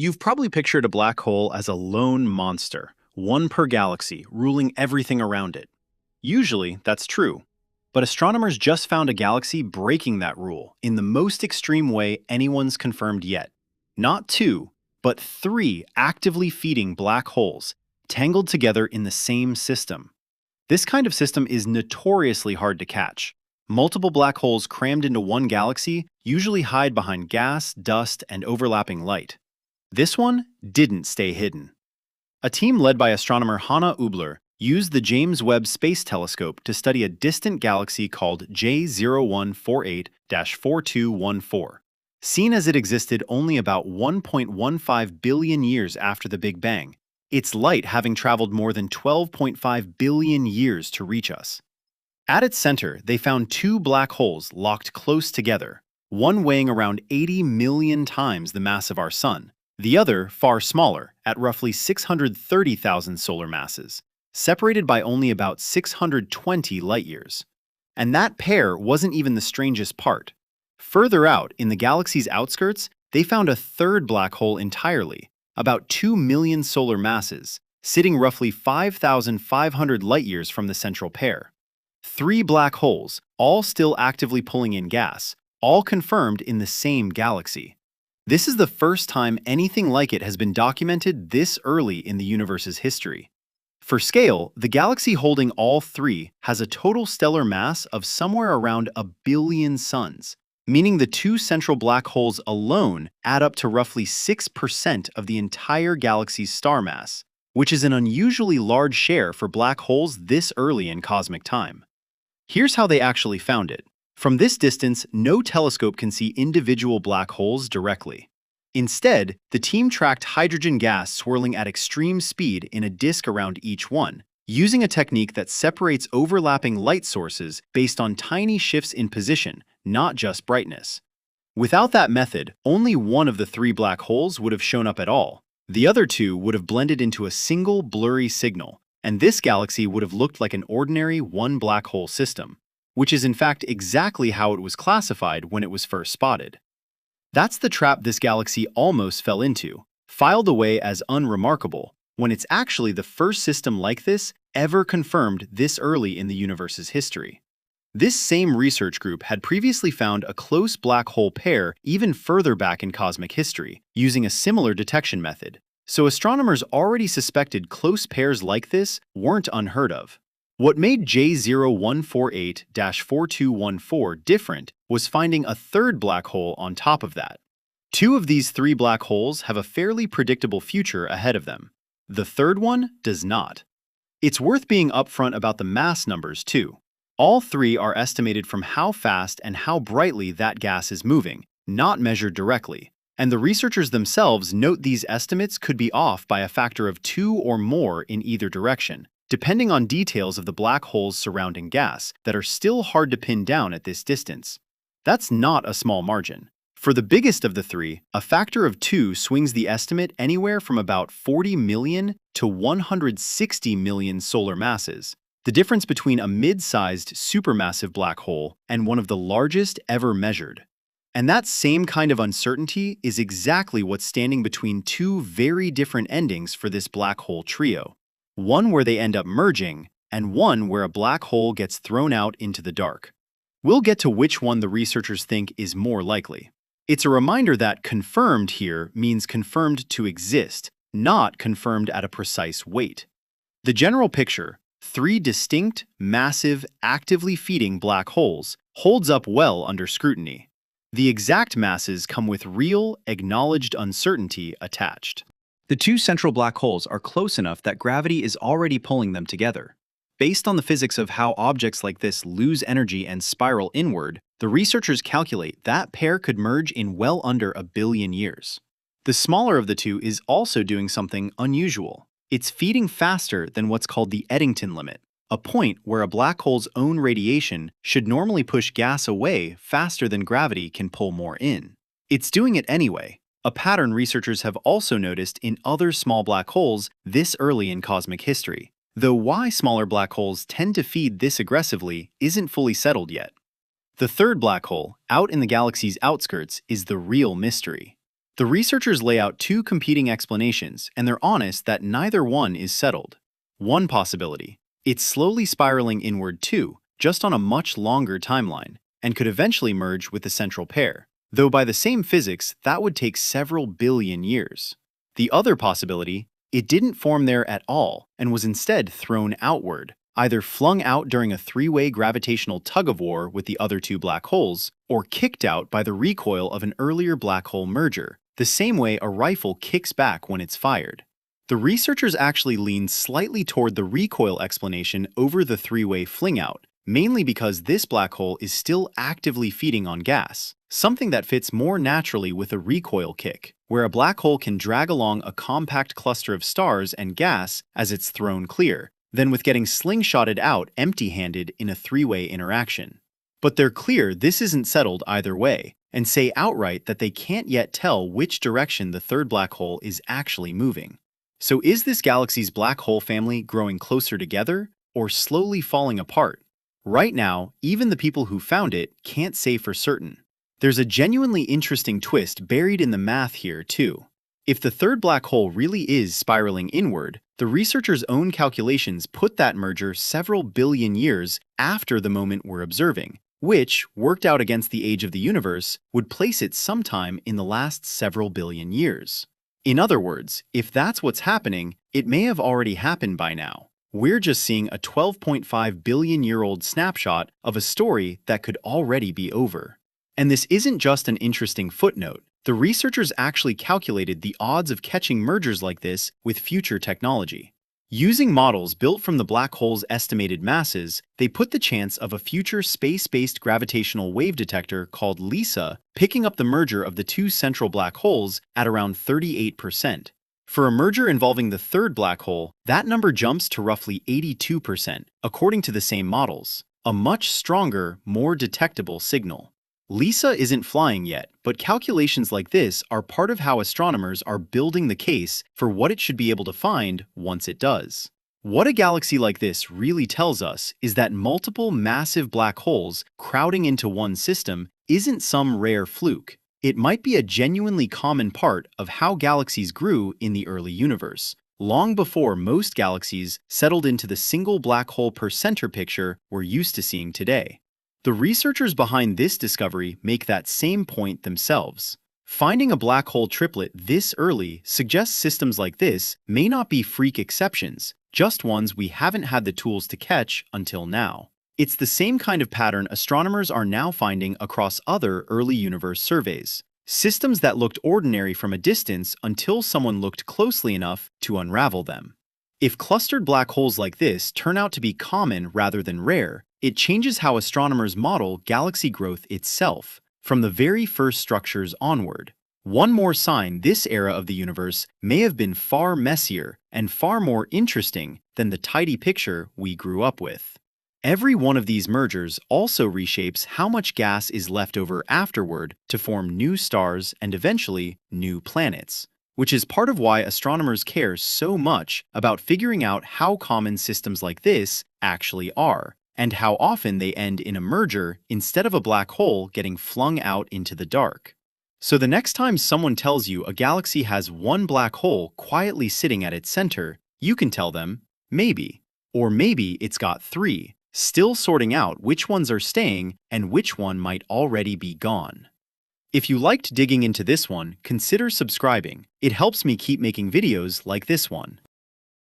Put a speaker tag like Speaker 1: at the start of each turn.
Speaker 1: You've probably pictured a black hole as a lone monster, one per galaxy, ruling everything around it. Usually, that's true. But astronomers just found a galaxy breaking that rule in the most extreme way anyone's confirmed yet. Not two, but three actively feeding black holes, tangled together in the same system. This kind of system is notoriously hard to catch. Multiple black holes crammed into one galaxy usually hide behind gas, dust, and overlapping light. This one didn't stay hidden. A team led by astronomer Hannah Übler used the James Webb Space Telescope to study a distant galaxy called J0148-4214. Seen as it existed only about 1.15 billion years after the Big Bang, its light having traveled more than 12.5 billion years to reach us. At its center, they found two black holes locked close together, one weighing around 80 million times the mass of our Sun, the other far smaller, at roughly 630,000 solar masses, separated by only about 620 light-years. And that pair wasn't even the strangest part. Further out, in the galaxy's outskirts, they found a third black hole entirely, about 2 million solar masses, sitting roughly 5,500 light-years from the central pair. Three black holes, all still actively pulling in gas, all confirmed in the same galaxy. This is the first time anything like it has been documented this early in the universe's history. For scale, the galaxy holding all three has a total stellar mass of somewhere around 1 billion suns, meaning the two central black holes alone add up to roughly 6% of the entire galaxy's star mass, which is an unusually large share for black holes this early in cosmic time. Here's how they actually found it. From this distance, no telescope can see individual black holes directly. Instead, the team tracked hydrogen gas swirling at extreme speed in a disk around each one, using a technique that separates overlapping light sources based on tiny shifts in position, not just brightness. Without that method, only one of the three black holes would have shown up at all. The other two would have blended into a single blurry signal, and this galaxy would have looked like an ordinary one black hole system, which is in fact exactly how it was classified when it was first spotted. That's the trap this galaxy almost fell into, filed away as unremarkable, when it's actually the first system like this ever confirmed this early in the universe's history. This same research group had previously found a close black hole pair even further back in cosmic history, using a similar detection method. So astronomers already suspected close pairs like this weren't unheard of. What made J0148-4214 different was finding a third black hole on top of that. Two of these three black holes have a fairly predictable future ahead of them. The third one does not. It's worth being upfront about the mass numbers, too. All three are estimated from how fast and how brightly that gas is moving, not measured directly. And the researchers themselves note these estimates could be off by a factor of 2 or more in either direction, depending on details of the black holes surrounding gas that are still hard to pin down at this distance. That's not a small margin. For the biggest of the three, a factor of 2 swings the estimate anywhere from about 40 million to 160 million solar masses, the difference between a mid-sized supermassive black hole and one of the largest ever measured. And that same kind of uncertainty is exactly what's standing between two very different endings for this black hole trio. One where they end up merging, and one where a black hole gets thrown out into the dark. We'll get to which one the researchers think is more likely. It's a reminder that confirmed here means confirmed to exist, not confirmed at a precise weight. The general picture, three distinct, massive, actively feeding black holes, holds up well under scrutiny. The exact masses come with real, acknowledged uncertainty attached. The two central black holes are close enough that gravity is already pulling them together. Based on the physics of how objects like this lose energy and spiral inward, the researchers calculate that pair could merge in well under 1 billion years. The smaller of the two is also doing something unusual. It's feeding faster than what's called the Eddington limit, a point where a black hole's own radiation should normally push gas away faster than gravity can pull more in. It's doing it anyway, a pattern researchers have also noticed in other small black holes this early in cosmic history, though why smaller black holes tend to feed this aggressively isn't fully settled yet. The third black hole, out in the galaxy's outskirts, is the real mystery. The researchers lay out two competing explanations, and they're honest that neither one is settled. One possibility: it's slowly spiraling inward too, just on a much longer timeline, and could eventually merge with the central pair. Though by the same physics, that would take several billion years. The other possibility: it didn't form there at all and was instead thrown outward, either flung out during a three-way gravitational tug-of-war with the other two black holes, or kicked out by the recoil of an earlier black hole merger, the same way a rifle kicks back when it's fired. The researchers actually lean slightly toward the recoil explanation over the three-way fling-out, mainly because this black hole is still actively feeding on gas, something that fits more naturally with a recoil kick, where a black hole can drag along a compact cluster of stars and gas as it's thrown clear, than with getting slingshotted out empty-handed in a three-way interaction. But they're clear this isn't settled either way, and say outright that they can't yet tell which direction the third black hole is actually moving. So is this galaxy's black hole family growing closer together, or slowly falling apart? Right now, even the people who found it can't say for certain. There's a genuinely interesting twist buried in the math here, too. If the third black hole really is spiraling inward, the researchers' own calculations put that merger several billion years after the moment we're observing, which, worked out against the age of the universe, would place it sometime in the last several billion years. In other words, if that's what's happening, it may have already happened by now. We're just seeing a 12.5 billion-year-old snapshot of a story that could already be over. And this isn't just an interesting footnote. The researchers actually calculated the odds of catching mergers like this with future technology. Using models built from the black hole's estimated masses, they put the chance of a future space-based gravitational wave detector called LISA picking up the merger of the two central black holes at around 38%. For a merger involving the third black hole, that number jumps to roughly 82%, according to the same models, a much stronger, more detectable signal. LISA isn't flying yet, but calculations like this are part of how astronomers are building the case for what it should be able to find once it does. What a galaxy like this really tells us is that multiple massive black holes crowding into one system isn't some rare fluke. It might be a genuinely common part of how galaxies grew in the early universe, long before most galaxies settled into the single black hole per center picture we're used to seeing today. The researchers behind this discovery make that same point themselves. Finding a black hole triplet this early suggests systems like this may not be freak exceptions, just ones we haven't had the tools to catch until now. It's the same kind of pattern astronomers are now finding across other early universe surveys. Systems that looked ordinary from a distance until someone looked closely enough to unravel them. If clustered black holes like this turn out to be common rather than rare, it changes how astronomers model galaxy growth itself, from the very first structures onward. One more sign this era of the universe may have been far messier and far more interesting than the tidy picture we grew up with. Every one of these mergers also reshapes how much gas is left over afterward to form new stars and eventually new planets, which is part of why astronomers care so much about figuring out how common systems like this actually are, and how often they end in a merger instead of a black hole getting flung out into the dark. So the next time someone tells you a galaxy has one black hole quietly sitting at its center, you can tell them, maybe. Or maybe it's got three, still sorting out which ones are staying and which one might already be gone. If you liked digging into this one, consider subscribing. It helps me keep making videos like this one.